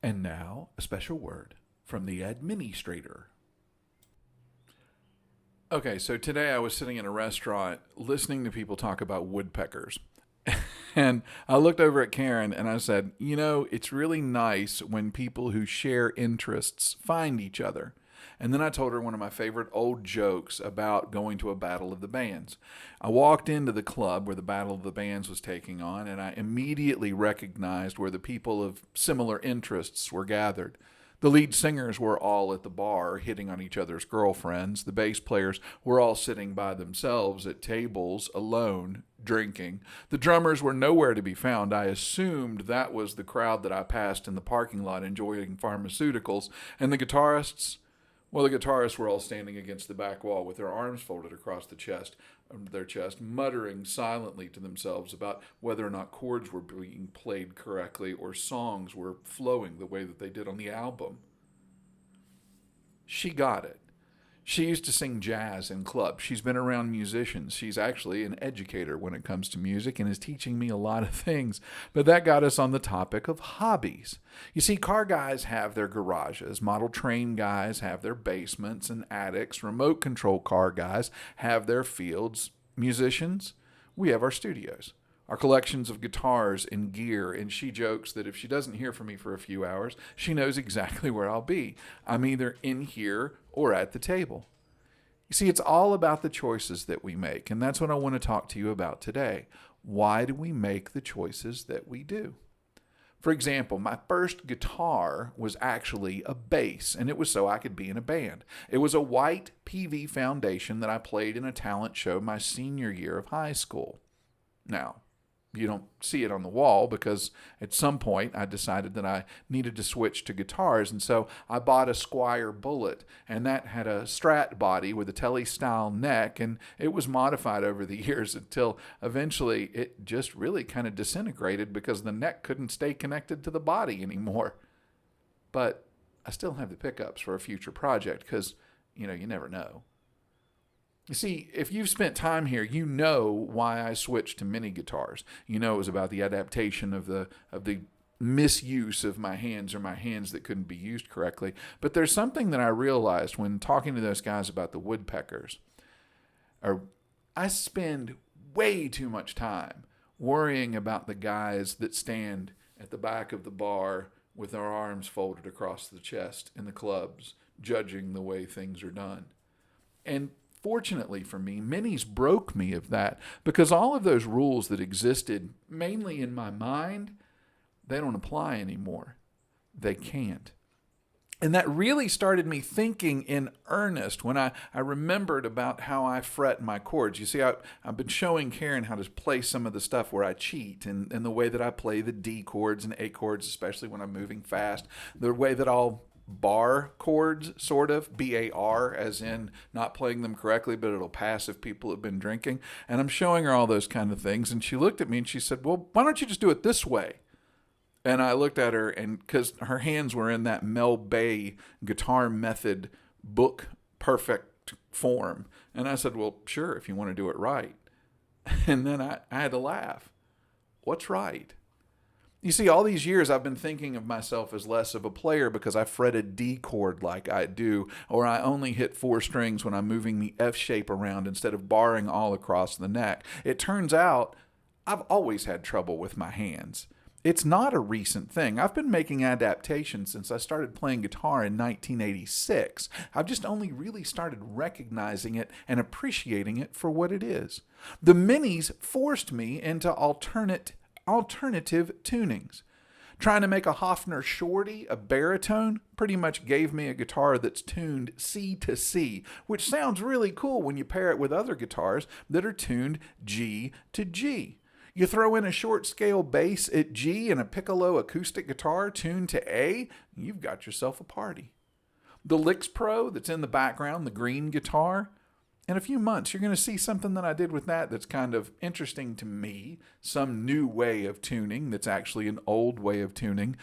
And now, a special word from the administrator. Okay, so today I was sitting in a restaurant listening to people talk about woodpeckers. And I looked over at Karen and I said, it's really nice when people who share interests find each other. And then I told her one of my favorite old jokes about going to a battle of the bands. I walked into the club where the battle of the bands was taking on, and I immediately recognized where the people of similar interests were gathered. The lead singers were all at the bar hitting on each other's girlfriends. The bass players were all sitting by themselves at tables alone, drinking. The drummers were nowhere to be found. I assumed that was the crowd that I passed in the parking lot enjoying pharmaceuticals. And the guitarists? Well, the guitarists were all standing against the back wall with their arms folded across their chest, muttering silently to themselves about whether or not chords were being played correctly or songs were flowing the way that they did on the album. She got it. She used to sing jazz in clubs. She's been around musicians. She's actually an educator when it comes to music and is teaching me a lot of things. But that got us on the topic of hobbies. You see, car guys have their garages. Model train guys have their basements and attics. Remote control car guys have their fields. Musicians, we have our studios, our collections of guitars and gear, and she jokes that if she doesn't hear from me for a few hours, she knows exactly where I'll be. I'm either in here or at the table. You see, it's all about the choices that we make, and that's what I want to talk to you about today. Why do we make the choices that we do? For example, my first guitar was actually a bass, and it was so I could be in a band. It was a white PV Foundation that I played in a talent show my senior year of high school. Now, you don't see it on the wall because at some point I decided that I needed to switch to guitars, and so I bought a Squier Bullet, and that had a Strat body with a Tele-style neck, and it was modified over the years until eventually it just really kind of disintegrated because the neck couldn't stay connected to the body anymore. But I still have the pickups for a future project because, you never know. You see, if you've spent time here, you know why I switched to mini guitars. You know it was about the adaptation of the misuse of my hands or my hands that couldn't be used correctly. But there's something that I realized when talking to those guys about the woodpeckers. I spend way too much time worrying about the guys that stand at the back of the bar with their arms folded across the chest in the clubs, judging the way things are done. And fortunately for me, minis broke me of that because all of those rules that existed mainly in my mind, they don't apply anymore. They can't. And that really started me thinking in earnest when I remembered about how I fret my chords. You see, I've been showing Karen how to play some of the stuff where I cheat and the way that I play the D chords and A chords, especially when I'm moving fast, the way that I'll bar chords, sort of, B-A-R, as in not playing them correctly, but it'll pass if people have been drinking. And I'm showing her all those kind of things, and she looked at me and she said, well, why don't you just do it this way? And I looked at her, and because her hands were in that Mel Bay guitar method book perfect form. And I said, well, sure, if you want to do it right. And then I had to laugh. What's right? You see, all these years I've been thinking of myself as less of a player because I fret a D chord like I do, or I only hit 4 strings when I'm moving the F shape around instead of barring all across the neck. It turns out I've always had trouble with my hands. It's not a recent thing. I've been making adaptations since I started playing guitar in 1986. I've just only really started recognizing it and appreciating it for what it is. The minis forced me into alternative tunings. Trying to make a Hofner Shorty a baritone pretty much gave me a guitar that's tuned C to C, which sounds really cool when you pair it with other guitars that are tuned G to G. You throw in a short scale bass at G and a piccolo acoustic guitar tuned to A, you've got yourself a party. The Licks Pro that's in the background, the green guitar, in a few months you're going to see something that I did with that that's kind of interesting to me, some new way of tuning that's actually an old way of tuning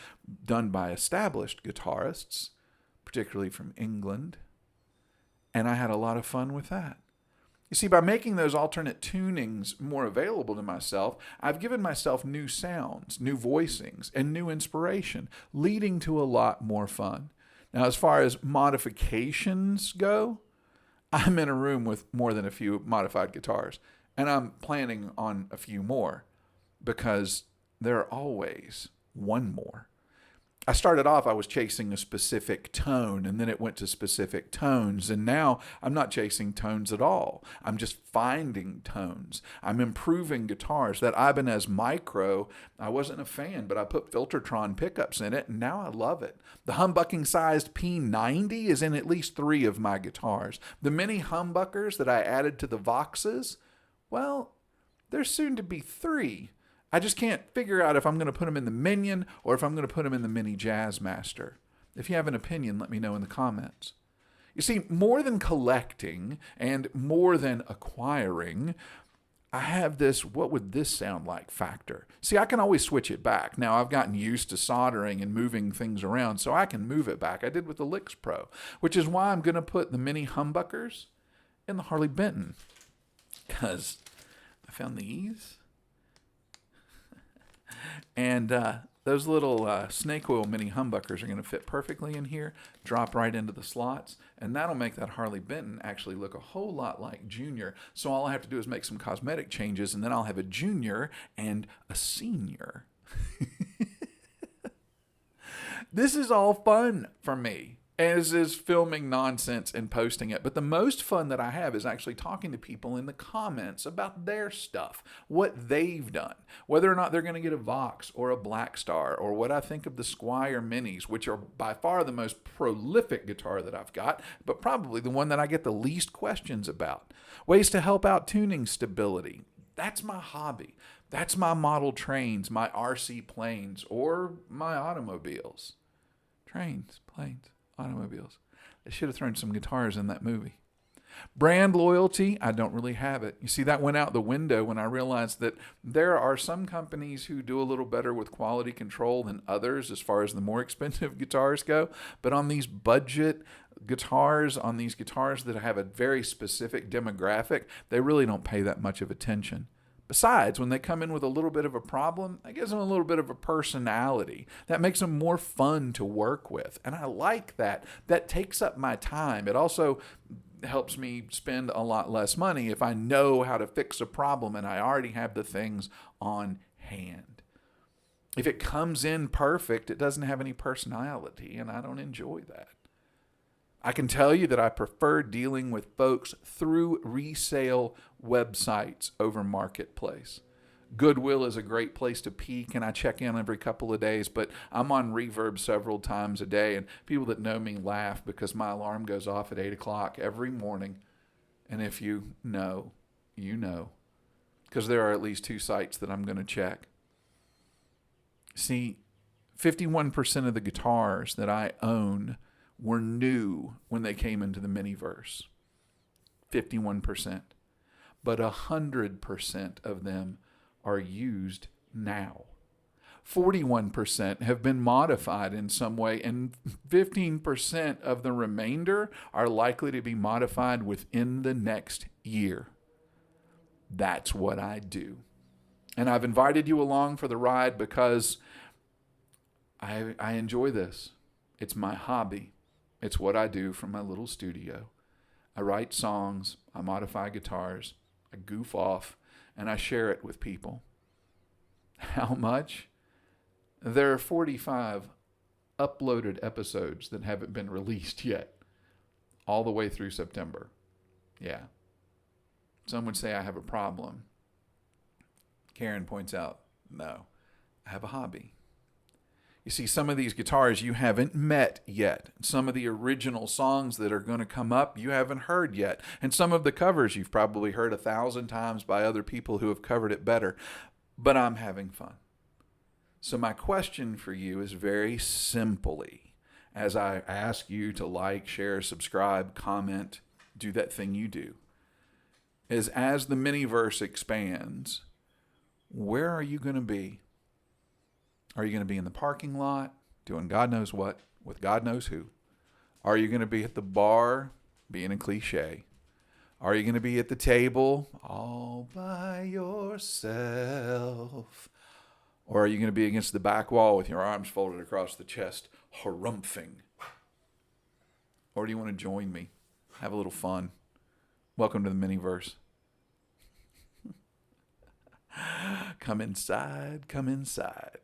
done by established guitarists, particularly from England. And I had a lot of fun with that. You see, by making those alternate tunings more available to myself, I've given myself new sounds, new voicings, and new inspiration, leading to a lot more fun. Now, as far as modifications go, I'm in a room with more than a few modified guitars, and I'm planning on a few more because there are always one more. I started off, I was chasing a specific tone, and then it went to specific tones. And now I'm not chasing tones at all. I'm just finding tones. I'm improving guitars. That Ibanez Micro, I wasn't a fan, but I put Filtertron pickups in it, and now I love it. The humbucking sized P90 is in at least 3 of my guitars. The mini humbuckers that I added to the Voxes, well, there's soon to be 3. I just can't figure out if I'm going to put them in the Minion or if I'm going to put them in the Mini Jazzmaster. If you have an opinion, let me know in the comments. You see, more than collecting and more than acquiring, I have this, what would this sound like factor. See, I can always switch it back. Now, I've gotten used to soldering and moving things around, so I can move it back. I did with the Licks Pro, which is why I'm going to put the mini humbuckers in the Harley Benton, because I found these. And those little snake oil mini humbuckers are going to fit perfectly in here, drop right into the slots, and that'll make that Harley Benton actually look a whole lot like Junior. So all I have to do is make some cosmetic changes, and then I'll have a Junior and a Senior. This is all fun for me, as is filming nonsense and posting it. But the most fun that I have is actually talking to people in the comments about their stuff, what they've done, whether or not they're going to get a Vox or a Black Star, or what I think of the Squier Minis, which are by far the most prolific guitar that I've got, but probably the one that I get the least questions about. Ways to help out tuning stability. That's my hobby. That's my model trains, my RC planes, or my automobiles. Trains, planes, automobiles. They should have thrown some guitars in that movie. Brand loyalty, I don't really have it. You see, that went out the window when I realized that there are some companies who do a little better with quality control than others as far as the more expensive guitars go. But on these budget guitars, on these guitars that have a very specific demographic, they really don't pay that much of attention. Besides, when they come in with a little bit of a problem, that gives them a little bit of a personality. That makes them more fun to work with. And I like that. That takes up my time. It also helps me spend a lot less money if I know how to fix a problem and I already have the things on hand. If it comes in perfect, it doesn't have any personality, and I don't enjoy that. I can tell you that I prefer dealing with folks through resale websites over Marketplace. Goodwill is a great place to peek, and I check in every couple of days, but I'm on Reverb several times a day, and people that know me laugh because my alarm goes off at 8 o'clock every morning. And if you know, you know, because there are at least 2 sites that I'm going to check. See, 51% of the guitars that I own were new when they came into the Miniverse. 51%. But 100% of them are used now. 41% have been modified in some way, and 15% of the remainder are likely to be modified within the next year. That's what I do. And I've invited you along for the ride because I enjoy this. It's my hobby. It's what I do from my little studio. I write songs, I modify guitars, I goof off, and I share it with people. How much? There are 45 uploaded episodes that haven't been released yet, all the way through September. Yeah. Some would say I have a problem. Karen points out, no, I have a hobby. You see, some of these guitars you haven't met yet. Some of the original songs that are going to come up you haven't heard yet. And some of the covers you've probably heard 1,000 times by other people who have covered it better. But I'm having fun. So my question for you is very simply, as I ask you to like, share, subscribe, comment, do that thing you do, is as the Miniverse expands, where are you going to be? Are you going to be in the parking lot doing God knows what with God knows who? Are you going to be at the bar being a cliche? Are you going to be at the table all by yourself? Or are you going to be against the back wall with your arms folded across the chest, harumphing? Or do you want to join me? Have a little fun. Welcome to the Miniverse. Come inside, come inside.